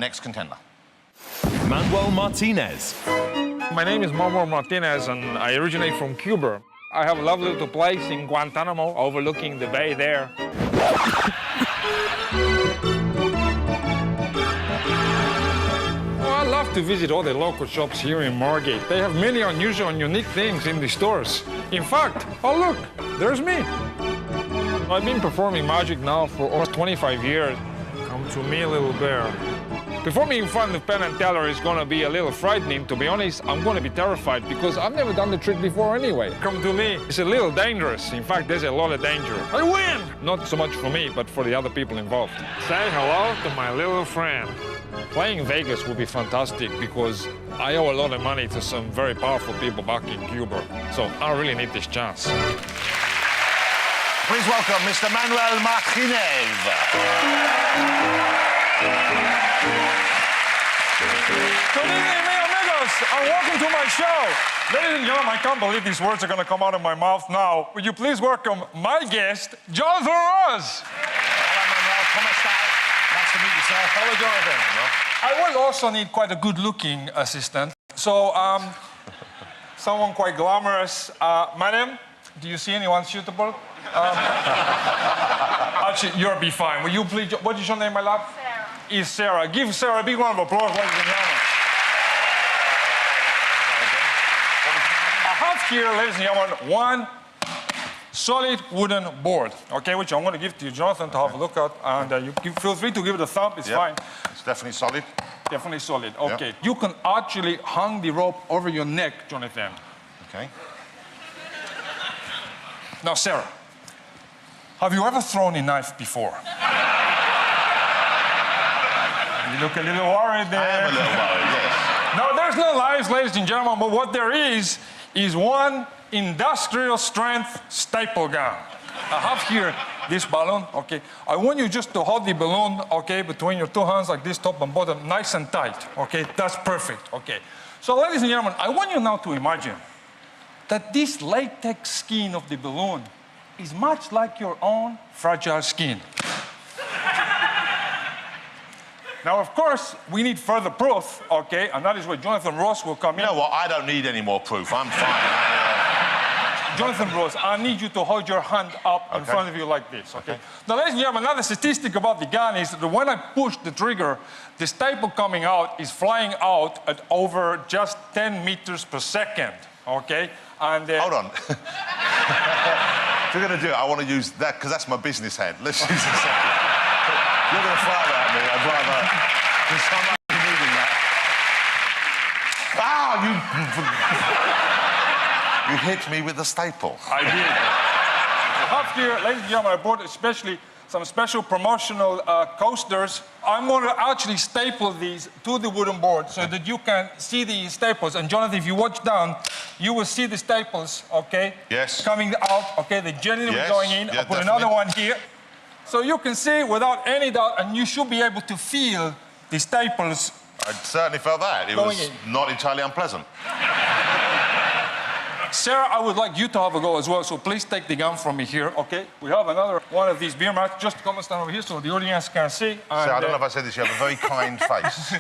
next contender. Manuel Martinez. My name is Manuel Martinez, and I originate from Cuba. I have a lovely little place in Guantanamo overlooking the bay there. I love to visit all the local shops here in Margate. They have many unusual and unique things in the stores. In fact, oh look, there's me. I've been performing magic now for almost 25 years. Come to me, little bear. Performing in front of Penn and Teller is gonna be a little frightening. To be honest, I'm gonna be terrified because I've never done the trick before anyway. Come to me, it's a little dangerous. In fact, there's a lot of danger. I win! Not so much for me, but for the other people involved. Say hello to my little friend. Playing Vegas would be fantastic because I owe a lot of money to some very powerful people back in Cuba. So I really need this chance. Please welcome Mr. Manuel Martinez. Good evening, mi amigos, and welcome to my show. Ladies and gentlemen, I can't believe these words are going to come out of my mouth now. Would you please welcome my guest, Jonathan Ross. Hello, Manuel. ¿Cómo estás? Nice to meet you, sir. Hello, Jonathan. I will also need quite a good-looking assistant. So, someone quite glamorous. Madam, do you see anyone suitable? Actually, you'll be fine. Will you please... What is your name, my love? Sarah. Is Sarah. Give Sarah a big round of applause, ladies and gentlemen. I have here, ladies and gentlemen, one solid wooden board, okay, which I'm going to give to you, Jonathan, to have a look at. And you feel free to give it a thumb. It's fine. It's definitely solid. Definitely solid. Okay. Yep. You can actually hang the rope over your neck, Jonathan. Okay. Now, Sarah, have you ever thrown a knife before? You look a little worried there. I am a little worried, yes. No, there's no knives, ladies and gentlemen, but what there is one industrial strength staple gun. I have here this balloon, okay? I want you just to hold the balloon, okay, between your two hands like this, top and bottom, nice and tight, okay? That's perfect, okay? So, ladies and gentlemen, I want you now to imagine that this latex skin of the balloon is much like your own fragile skin. Now, of course, we need further proof, okay? And that is where Jonathan Ross will come in. You know what? I don't need any more proof. I'm fine. Jonathan Ross, I need you to hold your hand up in front of you like this, okay? Now, ladies and gentlemen, another statistic about the gun is that when I push the trigger, the staple coming out is flying out at over just 10 meters per second, okay? And Hold on. If you're going to do it, I want to use that, because that's my business head. Let's use this. You're going to fire that at me. I'd rather... Because I'm not needing that. Ah, you hit me with the staple. I did. I have here, ladies and gentlemen, I brought especially some special promotional coasters. I'm going to actually staple these to the wooden board so that you can see the staples. And Jonathan, if you watch down, you will see the staples, okay? Yes. Coming out, okay? The genuine going in. Yeah, I'll put definitely. another one here. So you can see without any doubt, and you should be able to feel the staples. I certainly felt that. It was not entirely unpleasant. Sarah, I would like you to have a go as well, so please take the gun from me here, okay? We have another one of these beer mats. Just come and stand over here so the audience can see. And, Sarah, I don't know if I said this, you have a very kind face.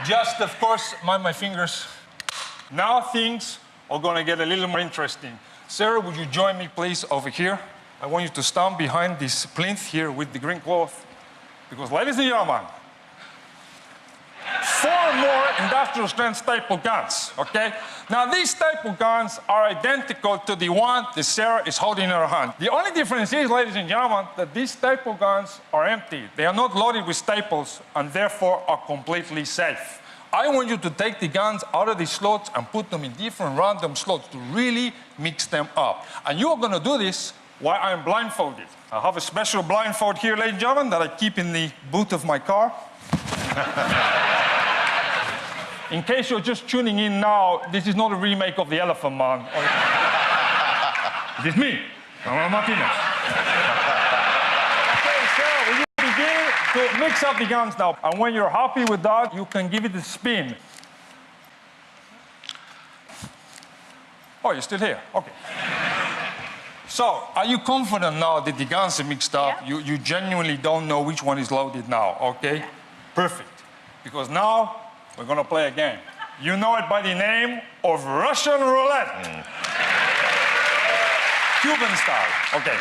Just, of course, mind my fingers. Now things are going to get a little more interesting. Sarah, would you join me, please, over here? I want you to stand behind this plinth here with the green cloth. Because, ladies and gentlemen, 4 more industrial strength staple guns, okay? Now, these staple guns are identical to the one that Sarah is holding in her hand. The only difference is, ladies and gentlemen, that these staple guns are empty. They are not loaded with staples and therefore are completely safe. I want you to take the guns out of the slots and put them in different random slots to really mix them up. And you are going to do this while I'm blindfolded. I have a special blindfold here, ladies and gentlemen, that I keep in the boot of my car. In case you're just tuning in now, this is not a remake of The Elephant Man. It is me, Manuel Martinez. Okay, Sarah, will you begin to mix up the guns now? And when you're happy with that, you can give it a spin. Oh, you're still here? Okay. So, are you confident now that the guns are mixed up? Yeah. You genuinely don't know which one is loaded now, okay? Perfect. Because now we're going to play a game. You know it by the name of Russian roulette. Cuban style. Okay.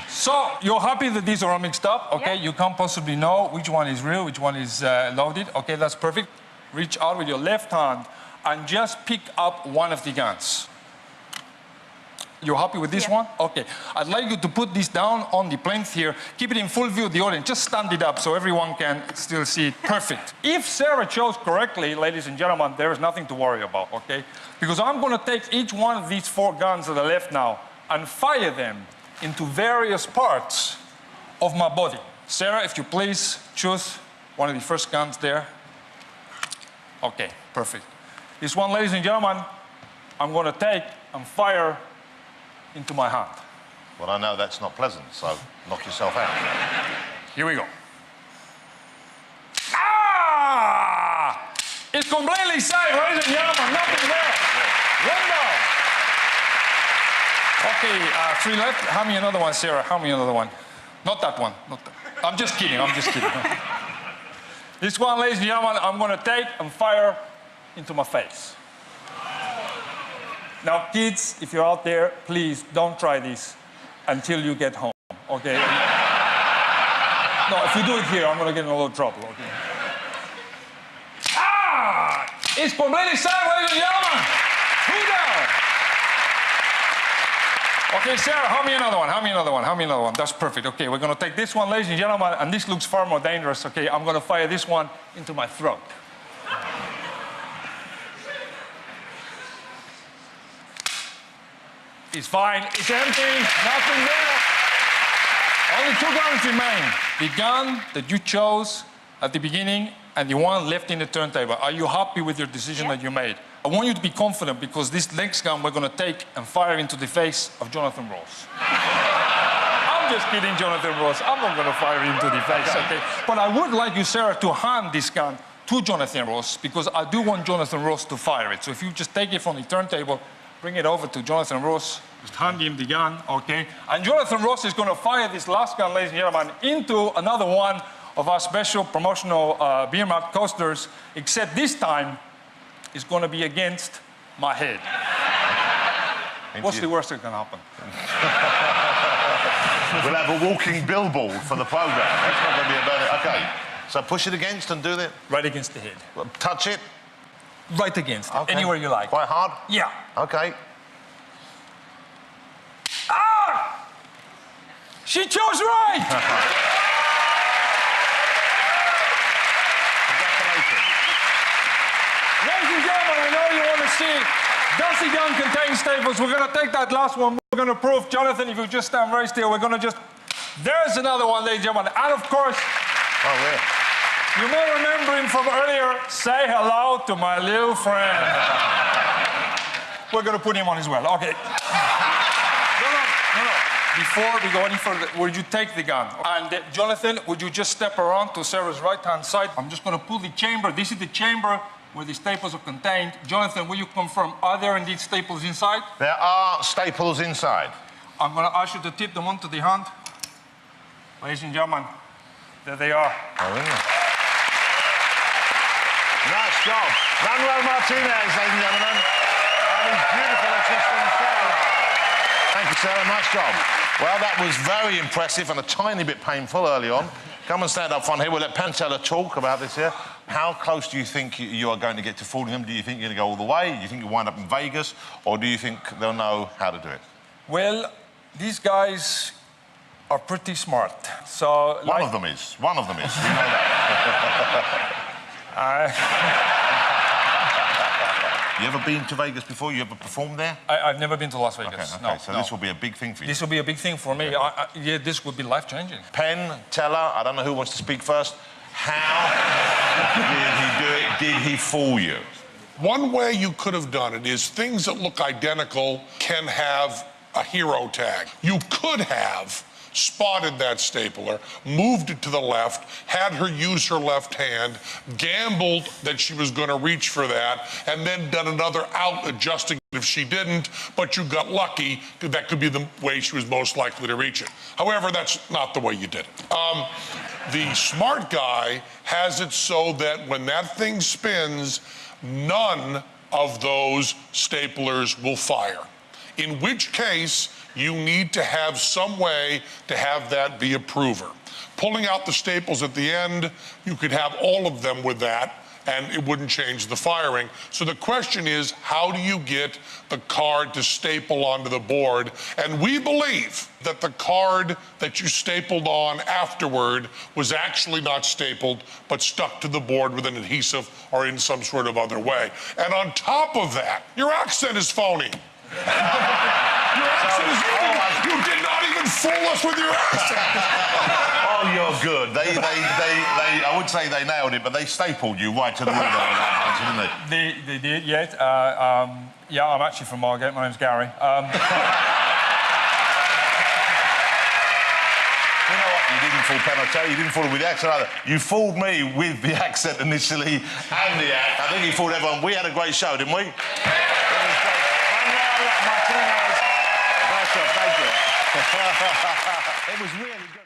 So you're happy that these are all mixed up, okay? Yeah. You can't possibly know which one is real, which one is loaded. Okay, that's perfect. Reach out with your left hand and just pick up one of the guns. You're happy with this one? Okay. I'd like you to put this down on the plinth here. Keep it in full view of the audience. Just stand it up so everyone can still see it. Perfect. If Sarah chose correctly, ladies and gentlemen, there is nothing to worry about, okay? Because I'm going to take each one of these 4 guns to the left now and fire them into various parts of my body. Sarah, if you please, choose one of the first guns there. Okay, perfect. This one, ladies and gentlemen, I'm going to take and fire into my hand. Well, I know that's not pleasant, so knock yourself out. Here we go. Ah! It's completely safe, ladies and gentlemen. Nothing there. One down. Okay, 3 left. Hand me another one, Sarah. Hand me another one. Not that one. Not that. I'm just kidding. I'm just kidding. This one, ladies and gentlemen, I'm going to take and fire into my face. Now, kids, if you're out there, please don't try this until you get home, okay? No, if you do it here, I'm going to get in a little trouble, okay? Ah! It's completely safe, ladies and gentlemen. 2 down. Okay, Sarah, hand me another one, hand me another one, hand me another one. That's perfect. Okay, we're going to take this one, ladies and gentlemen, and this looks far more dangerous, okay? I'm going to fire this one into my throat. It's fine. It's empty. Nothing there. Only 2 guns remain. The gun that you chose at the beginning and the one left in the turntable. Are you happy with your decision that you made? I want you to be confident because this next gun we're going to take and fire into the face of Jonathan Ross. I'm just kidding, Jonathan Ross. I'm not going to fire into the face, okay? But I would like you, Sarah, to hand this gun to Jonathan Ross because I do want Jonathan Ross to fire it. So if you just take it from the turntable, bring it over to Jonathan Ross. Just hand him the gun, okay? And Jonathan Ross is going to fire this last gun, ladies and gentlemen, into another one of our special promotional beer map coasters, except this time it's going to be against my head. What's the worst that can happen? We'll have a walking billboard for the programme. That's not going to be about it. Okay, so push it against and do that. Right against the head. Touch it. Right against it, Okay. anywhere you like. Quite hard? Yeah. Okay. Ah! She chose right! Congratulations. Ladies and gentlemen, I know you want to see, does the gun contain staples? We're going to take that last one. We're going to prove, Jonathan, if you just stand very still, we're going to just... There's another one, ladies and gentlemen. And of course... Oh, yeah. You may remember him from earlier. Say hello to my little friend. We're going to put him on as well. Okay. No. Before we go any further, would you take the gun? And Jonathan, would you just step around to Sarah's right-hand side? I'm just going to pull the chamber. This is the chamber where the staples are contained. Jonathan, will you confirm, are there indeed staples inside? There are staples inside. I'm going to ask you to tip them onto the hand. Ladies and gentlemen, there they are. Oh, yeah. Nice job. Manuel Martinez, ladies and gentlemen. And his beautiful assistant, Sarah. Thank you, Sarah. Nice job. Well, that was very impressive and a tiny bit painful early on. Come and stand up front here. We'll let Penn talk about this here. How close do you think you are going to get to fooling them? Do you think you're going to go all the way? Do you think you'll wind up in Vegas? Or do you think they'll know how to do it? Well, these guys are pretty smart. So One of them is. We know that. You ever been to Vegas before? You ever performed there? I've never been to Las Vegas. Okay, No, so no. this will be a big thing for you. This will be a big thing for me. Yeah, this would be life-changing. Penn, Teller, I don't know who wants to speak first. How did he do it? Did he fool you? One way you could have done it is things that look identical can have a hero tag. You could have spotted that stapler, moved it to the left, had her use her left hand, gambled that she was going to reach for that, and then done another out adjusting if she didn't, but you got lucky. That could be the way she was most likely to reach it. However, that's not the way you did it. The smart guy has it so that when that thing spins, none of those staplers will fire. In which case, you need to have some way to have that be a prover. Pulling out the staples at the end, you could have all of them with that, and it wouldn't change the firing. So the question is, how do you get the card to staple onto the board? And we believe that the card that you stapled on afterward was actually not stapled, but stuck to the board with an adhesive or in some sort of other way. And on top of that, your accent is phony. Your accent is phony. You did not even fool us with your accent. Oh, you're good. I would say they nailed it, but they stapled you right to the window, didn't they? They did, yes. Yeah, I'm actually from Margate. My name's Gary. You know what? You didn't fool Penn, I tell you. You didn't fool with the accent either. You fooled me with the accent initially and the act. I think you fooled everyone. We had a great show, didn't we? It was great. Manuel, Martinez. Thank you. It was really good.